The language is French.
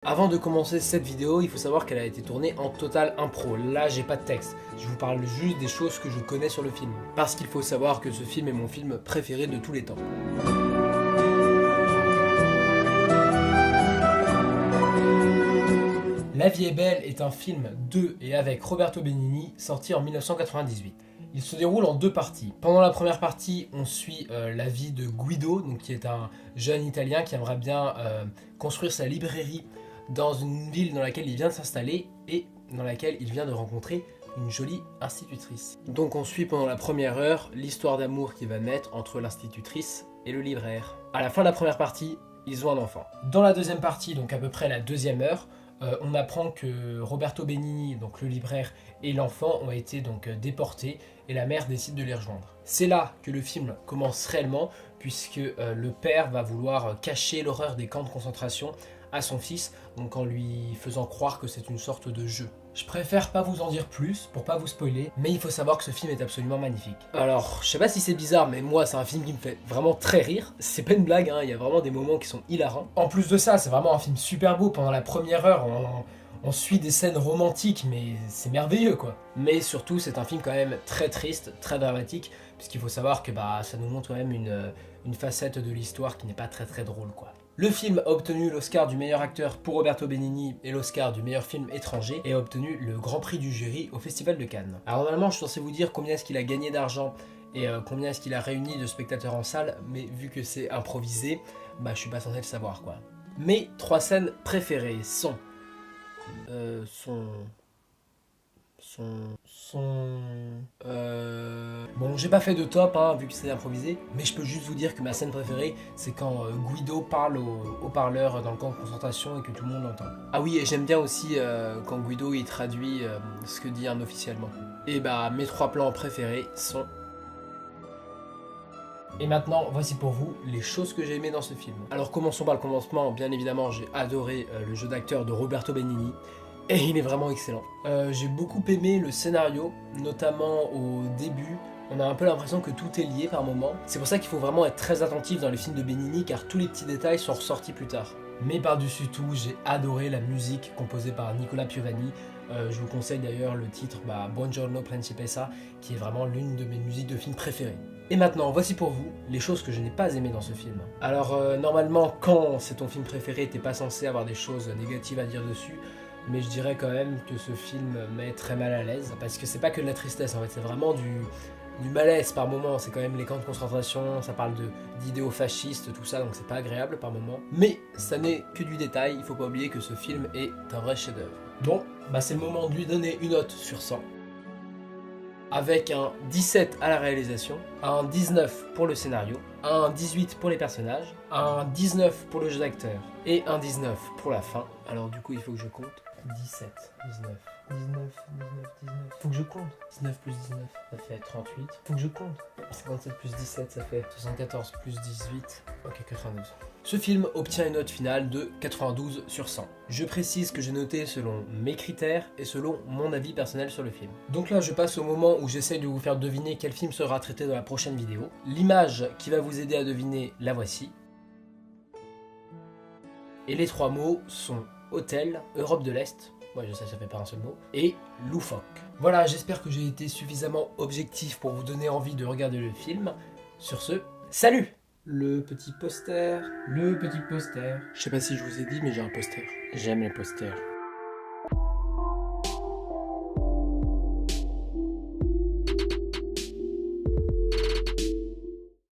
Avant de commencer cette vidéo, il faut savoir qu'elle a été tournée en total impro. Là, j'ai pas de texte. Je vous parle juste des choses que je connais sur le film. Parce qu'il faut savoir que ce film est mon film préféré de tous les temps. La vie est belle est un film de et avec Roberto Benigni, sorti en 1998. Il se déroule en deux parties. Pendant la première partie, on suit la vie de Guido, donc qui est un jeune Italien qui aimerait bien construire sa librairie dans une ville dans laquelle il vient de s'installer et dans laquelle il vient de rencontrer une jolie institutrice. Donc on suit pendant la première heure l'histoire d'amour qui va naître entre l'institutrice et le libraire. À la fin de la première partie, ils ont un enfant. Dans la deuxième partie, donc à peu près la deuxième heure, on apprend que Roberto Benigni, donc le libraire, et l'enfant ont été donc déportés et la mère décide de les rejoindre. C'est là que le film commence réellement puisque le père va vouloir cacher l'horreur des camps de concentration à son fils, donc en lui faisant croire que c'est une sorte de jeu. Je préfère pas vous en dire plus pour pas vous spoiler, mais il faut savoir que ce film est absolument magnifique. Alors, je sais pas si c'est bizarre, mais moi c'est un film qui me fait vraiment très rire. C'est pas une blague, hein, il y a vraiment des moments qui sont hilarants. En plus de ça, c'est vraiment un film super beau. Pendant la première heure, on suit des scènes romantiques, mais c'est merveilleux quoi. Mais surtout, c'est un film quand même très triste, très dramatique, puisqu'il faut savoir que ça nous montre quand même une facette de l'histoire qui n'est pas très drôle quoi. Le film a obtenu l'Oscar du meilleur acteur pour Roberto Benigni et l'Oscar du meilleur film étranger et a obtenu le Grand Prix du jury au Festival de Cannes. Alors normalement, je suis censé vous dire combien est-ce qu'il a gagné d'argent et combien est-ce qu'il a réuni de spectateurs en salle, mais vu que c'est improvisé, je suis pas censé le savoir quoi. Mes trois scènes préférées sont... Bon, j'ai pas fait de top, hein, vu que c'est improvisé, mais je peux juste vous dire que ma scène préférée, c'est quand Guido parle au haut-parleur dans le camp de concentration et que tout le monde l'entend. Ah oui, et j'aime bien aussi quand Guido il traduit ce que dit un officier allemand. Et mes trois plans préférés sont... Et maintenant, voici pour vous les choses que j'ai aimées dans ce film. Alors commençons par le commencement, bien évidemment, j'ai adoré le jeu d'acteur de Roberto Benigni. Et il est vraiment excellent. J'ai beaucoup aimé le scénario, notamment au début. On a un peu l'impression que tout est lié par moments. C'est pour ça qu'il faut vraiment être très attentif dans les films de Benigni, car tous les petits détails sont ressortis plus tard. Mais par-dessus tout, j'ai adoré la musique composée par Nicola Piovani. Je vous conseille d'ailleurs le titre Buongiorno Principessa, qui est vraiment l'une de mes musiques de film préférées. Et maintenant, voici pour vous les choses que je n'ai pas aimées dans ce film. Alors normalement, quand c'est ton film préféré, t'es pas censé avoir des choses négatives à dire dessus. Mais je dirais quand même que ce film met très mal à l'aise, parce que c'est pas que de la tristesse en fait, c'est vraiment du malaise par moment. C'est quand même les camps de concentration, ça parle d'idéaux fascistes, tout ça, donc c'est pas agréable par moment. Mais ça n'est que du détail, il faut pas oublier que ce film est un vrai chef-d'œuvre. Bon, c'est le moment de lui donner une note sur 100. Avec un 17 à la réalisation, un 19 pour le scénario, un 18 pour les personnages, un 19 pour le jeu d'acteur et un 19 pour la fin. Alors du coup il faut que je compte. 17, 19, 19. Faut que je compte. 19 plus 19, ça fait 38. Faut que je compte. 57 plus 17, ça fait 74 plus 18. Ok, 92. Ce film obtient une note finale de 92 sur 100. Je précise que j'ai noté selon mes critères et selon mon avis personnel sur le film. Donc là, je passe au moment où j'essaye de vous faire deviner quel film sera traité dans la prochaine vidéo. L'image qui va vous aider à deviner, la voici. Et les trois mots sont hôtel, Europe de l'Est, moi je sais ça fait pas un seul mot, et loufoque. Voilà, j'espère que j'ai été suffisamment objectif pour vous donner envie de regarder le film. Sur ce, salut! Le petit poster. Je sais pas si je vous ai dit, mais j'ai un poster. J'aime les posters.